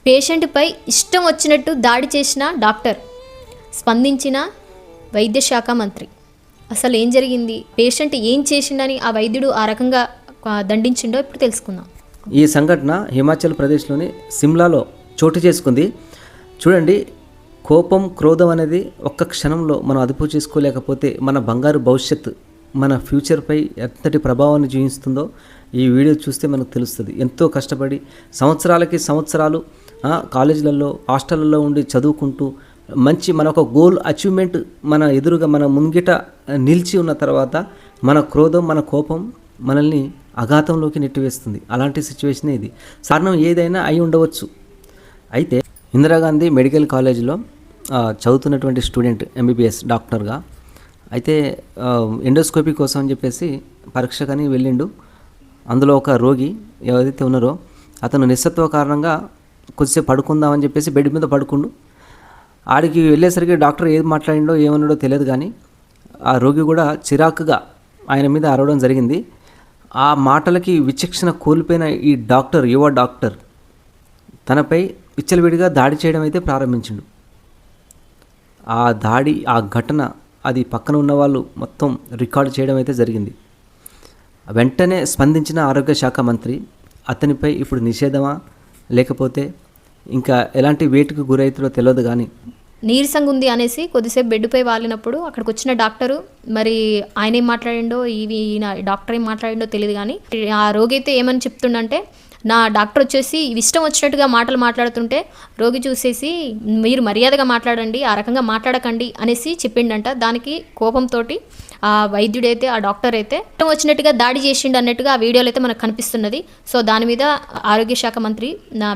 పేషెంట్పై ఇష్టం వచ్చినట్టు దాడి చేసిన డాక్టర్, స్పందించిన వైద్య శాఖ మంత్రి. అసలు ఏం జరిగింది, పేషెంట్ ఏం చేసిండని ఆ వైద్యుడు ఆ రకంగా దండించిండో ఇప్పుడు తెలుసుకుందాం. ఈ సంఘటన హిమాచల్ ప్రదేశ్లోని సిమ్లాలో చోటు చేసుకుంది. చూడండి, కోపం, క్రోధం అనేది ఒక్క క్షణంలో మనం అదుపు చేసుకోలేకపోతే మన బంగారు భవిష్యత్తు, మన ఫ్యూచర్పై ఎంతటి ప్రభావాన్ని చూపిస్తుందో ఈ వీడియో చూస్తే మనకు తెలుస్తుంది. ఎంతో కష్టపడి సంవత్సరాలకి సంవత్సరాలు కాలేజీలలో, హాస్టళ్ళల్లో ఉండి చదువుకుంటూ మంచి మన ఒక గోల్ అచీవ్మెంట్ మన ఎదురుగా మన ముంగిట నిలిచి ఉన్న తర్వాత మన క్రోధం, మన కోపం మనల్ని అఘాతంలోకి నెట్టివేస్తుంది. అలాంటి సిచ్యువేషనే ఇది. కారణం ఏదైనా అయి ఉండవచ్చు. అయితే ఇందిరాగాంధీ మెడికల్ కాలేజీలో చదువుతున్నటువంటి స్టూడెంట్ ఎంబీబీఎస్ డాక్టర్గా అయితే ఎండోస్కోపీ కోసం అని చెప్పేసి పరీక్షకని వెళ్ళిండు. అందులో ఒక రోగి ఎవరైతే ఉన్నారో అతను నిస్సత్వ కారణంగా కొద్దిసేపు పడుకుందామని చెప్పేసి బెడ్ మీద పడుకుండు. ఆడికి వెళ్ళేసరికి డాక్టర్ ఏది మాట్లాడిండో ఏమన్నాడో తెలియదు, కానీ ఆ రోగి కూడా చిరాకుగా ఆయన మీద అరవడం జరిగింది. ఆ మాటలకి విచక్షణ కోల్పోయిన ఈ డాక్టర్, యువ డాక్టర్ తనపై విచ్చలవిడిగా దాడి చేయడం అయితే ప్రారంభించిండు. ఆ దాడి, ఆ ఘటన అది పక్కన ఉన్న వాళ్ళు మొత్తం రికార్డు చేయడం అయితే జరిగింది. వెంటనే స్పందించిన ఆరోగ్య శాఖ మంత్రి అతనిపై ఇప్పుడు నిషేధమా లేకపోతే ఇంకా ఎలాంటి వేటుకు గురవుతుందో తెలియదు, కానీ నీరసంగా ఉంది అనేసి కొద్దిసేపు బెడ్పై వాలినప్పుడు అక్కడికి వచ్చిన డాక్టరు, మరి ఆయన ఏం మాట్లాడిండో, డాక్టర్ ఏం మాట్లాడిండో తెలియదు, కానీ ఆ రోగి అయితే ఏమని చెప్తుండంటే, నా డాక్టర్ వచ్చేసి ఇష్టం వచ్చినట్టుగా మాటలు మాట్లాడుతుంటే రోగి చూసేసి మీరు మర్యాదగా మాట్లాడండి, ఆ రకంగా మాట్లాడకండి అనేసి చెప్పిండంట. దానికి కోపంతో ఆ వైద్యుడైతే, ఆ డాక్టర్ అయితే ఇష్టం వచ్చినట్టుగా దాడి చేసిండు అన్నట్టుగా ఆ వీడియోలో అయితే మనకు కనిపిస్తున్నది. సో దాని మీద ఆరోగ్య శాఖ మంత్రి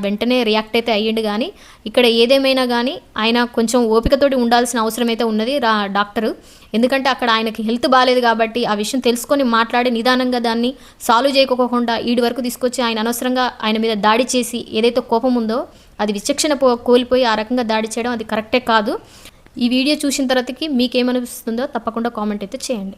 వెంటనే రియాక్ట్ అయితే అయ్యిండు. కానీ ఇక్కడ ఏదేమైనా కానీ ఆయన కొంచెం ఓపికతోటి ఉండాల్సిన అవసరం అయితే ఉన్నది డాక్టరు. ఎందుకంటే అక్కడ ఆయనకి హెల్త్ బాగాలేదు కాబట్టి ఆ విషయం తెలుసుకొని మాట్లాడి నిదానంగా దాన్ని సాల్వ్ చేయకోకుండా ఈడి వరకు తీసుకొచ్చి ఆయన అనవసరంగా ఆయన మీద దాడి చేసి ఏదైతే కోపం ఉందో అది విచక్షణ కోల్పోయి ఆ రకంగా దాడి చేయడం అది కరెక్టే కాదు. ఈ వీడియో చూసిన తర్వాతకి మీకేమనిపిస్తుందో తప్పకుండా కామెంట్ అయితే చేయండి.